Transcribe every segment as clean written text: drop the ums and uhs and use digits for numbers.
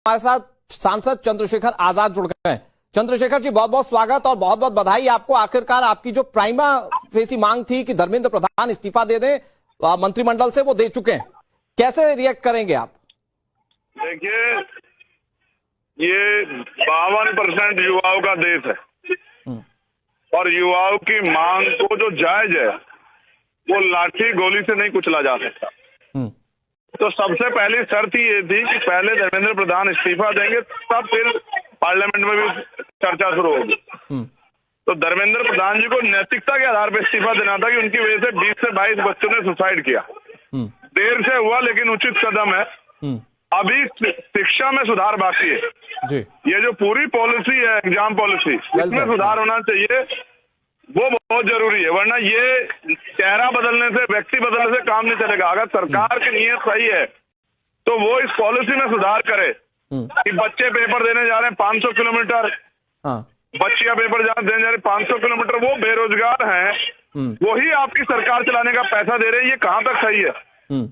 हमारे साथ सांसद चंद्रशेखर आजाद जुड़ गए हैं। चंद्रशेखर जी, बहुत बहुत स्वागत और बहुत बहुत बधाई आपको। आखिरकार आपकी जो प्राइमा फेसी मांग थी कि धर्मेंद्र प्रधान इस्तीफा दे दें मंत्रिमंडल से, वो दे चुके हैं। कैसे रिएक्ट करेंगे आप? देखिए, ये 52% युवाओं का देश है और युवाओं की मांग को जो जायज है वो लाठी गोली से नहीं कुचला जा सकता। तो सबसे पहली शर्त ही ये थी कि पहले धर्मेंद्र प्रधान इस्तीफा देंगे, तब फिर पार्लियामेंट में भी चर्चा शुरू होगी। तो धर्मेंद्र प्रधान जी को नैतिकता के आधार पर इस्तीफा देना था कि उनकी वजह से 20 से 22 बच्चों ने सुसाइड किया। देर से हुआ लेकिन उचित कदम है। अभी शिक्षा में सुधार बाकी है जी। ये जो पूरी पॉलिसी है, एग्जाम पॉलिसी, इसमें सुधार होना चाहिए, वो बहुत जरूरी है। वरना ये चेहरा बदलने से, व्यक्ति बदलने से काम नहीं चलेगा। अगर सरकार की नीयत सही है तो वो इस पॉलिसी में सुधार करे कि बच्चे पेपर देने जा रहे हैं 500 किलोमीटर, बच्चियां पेपर देने जा रहे हैं 500 किलोमीटर, वो बेरोजगार हैं, वही आपकी सरकार चलाने का पैसा दे रही है। ये कहाँ तक सही है?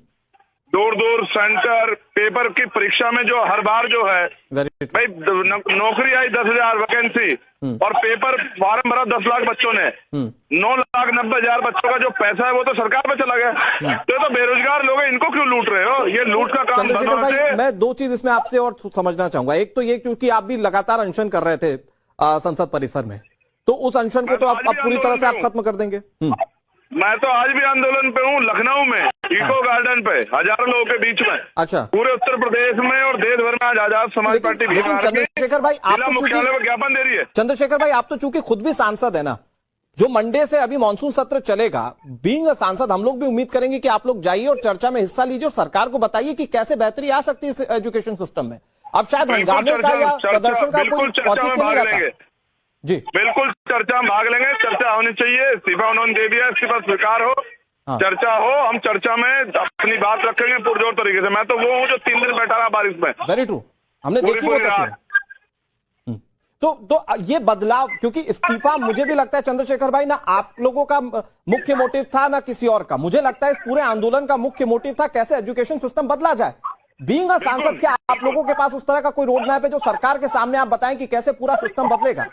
दूर दूर सेंटर पेपर की परीक्षा में जो हर बार जो है भाई नौकरी आई 10,000 वैकेंसी और पेपर फॉर्म भरा 10 लाख बच्चों ने, 9,90,000 बच्चों का जो पैसा है वो तो सरकार पे चला गया। तो ये तो बेरोजगार लोग हैं, इनको क्यों लूट रहे हो? ये लूट का काम चंद्रशेखर भाई, मैं दो चीज इसमें आपसे और समझना चाहूंगा। एक तो ये क्योंकि आप भी लगातार अनशन कर रहे थे संसद परिसर में, तो उस अनशन को तो आप पूरी तरह से आप खत्म कर देंगे? मैं तो आज भी आंदोलन पे हूँ, लखनऊ में इको गार्डन पे, हजारों लोगों के बीच में। अच्छा। पूरे उत्तर प्रदेश में और देश भर में आज आजाद समाज पार्टी चंद्रशेखर भाई, आप तो मुख्यालय में ज्ञापन दे रही है। चंद्रशेखर भाई, आप तो चूंकि खुद भी सांसद है ना, जो मंडे से अभी मानसून सत्र चलेगा, बीइंग अ सांसद हम लोग भी उम्मीद करेंगे कि आप लोग जाइए और चर्चा में हिस्सा लीजिए और सरकार को बताइए कि कैसे बेहतरी आ सकती है इस एजुकेशन सिस्टम में। अब शायद हंगामे का या प्रदर्शन का कोई औचित्य नहीं रहता जी। बिल्कुल चर्चा में भाग लेंगे, चर्चा होनी चाहिए। इस्तीफा उन्होंने दे दिया, इस्तीफा स्वीकार हो, चर्चा हो, हम चर्चा में अपनी बात रखेंगे पुरजोर तरीके से। मैं तो वो हूँ जो 3 दिन बैठा रहा बारिश में। वेरी ट्रू, हमने देखी वो तस्वीर। तो ये बदलाव, क्योंकि इस्तीफा मुझे भी लगता है चंद्रशेखर भाई, ना आप लोगों का मुख्य मोटिव था ना किसी और का। मुझे लगता है इस पूरे आंदोलन का मुख्य मोटिव था कैसे एजुकेशन सिस्टम बदला जाए। बीइंग अ सांसद, क्या आप लोगों के पास उस तरह का कोई रोड मैप है जो सरकार के सामने आप बताएं कि कैसे पूरा सिस्टम बदलेगा?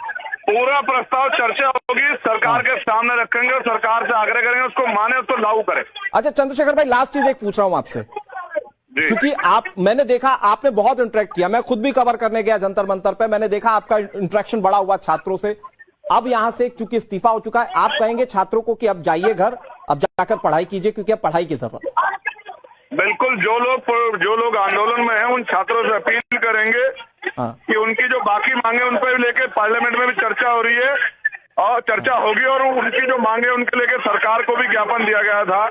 पूरा प्रस्ताव चर्चा होगी, सरकार के सामने रखेंगे और सरकार से आग्रह करेंगे उसको माने, उसको लागू करें। अच्छा चंद्रशेखर भाई, लास्ट चीज एक पूछ रहा हूं आपसे, क्योंकि मैंने देखा आपने बहुत इंटरेक्ट किया, मैं खुद भी कवर करने गया जंतर मंतर पे, मैंने देखा आपका इंटरेक्शन बड़ा हुआ छात्रों से। अब यहां से चूंकि इस्तीफा हो चुका है, आप कहेंगे छात्रों को कि अब जाइए घर, अब जाकर पढ़ाई कीजिए, क्योंकि अब पढ़ाई की जरूरत है। बिल्कुल, जो लोग आंदोलन में हैं उन छात्रों से अपील करेंगे कि उनकी जो बाकी मांगे उन पर लेके पार्लियामेंट में भी चर्चा हो रही है और चर्चा होगी और उनकी जो मांगे उनके लेके सरकार को भी ज्ञापन दिया गया था।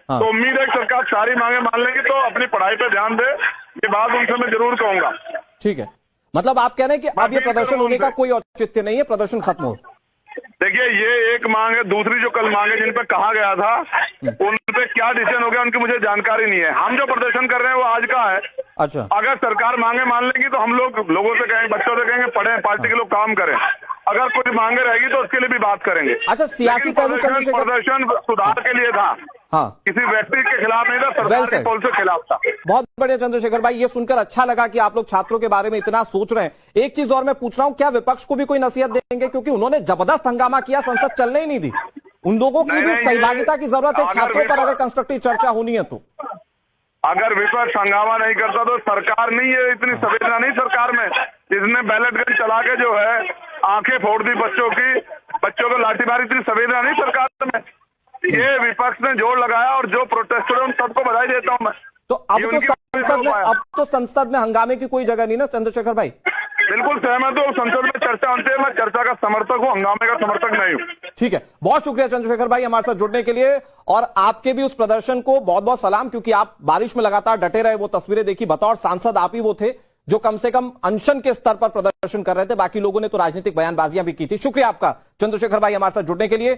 तो उम्मीद है कि सरकार सारी मांगे मान लेगी, तो अपनी पढ़ाई पे ध्यान दे। ये बात उनसे मैं जरूर कहूंगा। ठीक है, मतलब आप कह रहे हैं कि अब ये प्रदर्शन होने का कोई औचित्य नहीं है, प्रदर्शन खत्म हो। देखिए, ये एक मांग है, दूसरी जो कल मांगे जिन पे कहा गया था उन पे क्या डिसीजन हो गया उनकी मुझे जानकारी नहीं है। हम जो प्रदर्शन कर रहे हैं वो आज का है। अच्छा। अगर सरकार मांगे मान लेगी तो हम लोगों से कहेंगे, बच्चों से कहेंगे पढ़ें, पार्टी के लोग काम करें। अगर कोई मांगे रहेगी तो उसके लिए भी बात करेंगे। अच्छा, सियासी पहलू प्रदर्शन सुधार के लिए था, किसी व्यक्ति के खिलाफ नहीं था, सरकार की पॉलिसी के खिलाफ था। बहुत बढ़िया चंद्रशेखर भाई, ये सुनकर अच्छा लगा कि आप लोग छात्रों के बारे में इतना सोच रहे हैं। एक चीज और मैं पूछ रहा हूं, क्या विपक्ष को भी कोई नसीहत देंगे, क्योंकि उन्होंने जबरदस्त हंगामा किया, संसद चलने ही नहीं दी। उन लोगों की भी सहभागिता की जरूरत है छात्रों पर, अगर कंस्ट्रक्टिव चर्चा होनी है तो। अगर विपक्ष हंगामा नहीं करता तो सरकार नहीं है, इतनी संवेदना नहीं सरकार में, जिसने बैलेट गन चला के जो है आंखें फोड़ दी बच्चों की, बच्चों को लाठी मारी, इतनी संवेदना नहीं सरकार में। ये विपक्ष ने जोर लगाया और जो प्रोटेस्टर उन सबको बधाई देता हूं मैं। तो अब तो संसद में हंगामे की कोई जगह नहीं ना चंद्रशेखर भाई? बिल्कुल सहमत हूँ, संसद में चर्चा होती है, मैं चर्चा का समर्थक हूँ, हंगामे का समर्थक नहीं हूँ। ठीक है, बहुत शुक्रिया चंद्रशेखर भाई हमारे साथ जुड़ने के लिए, और आपके भी उस प्रदर्शन को बहुत बहुत सलाम, क्योंकि आप बारिश में लगातार डटे रहे। वो तस्वीरें देखी, बतौर सांसद आप ही वो थे जो कम से कम अनशन के स्तर पर प्रदर्शन कर रहे थे, बाकी लोगों ने तो राजनीतिक बयानबाजियां भी की थी। शुक्रिया आपका चंद्रशेखर भाई हमारे साथ जुड़ने के लिए।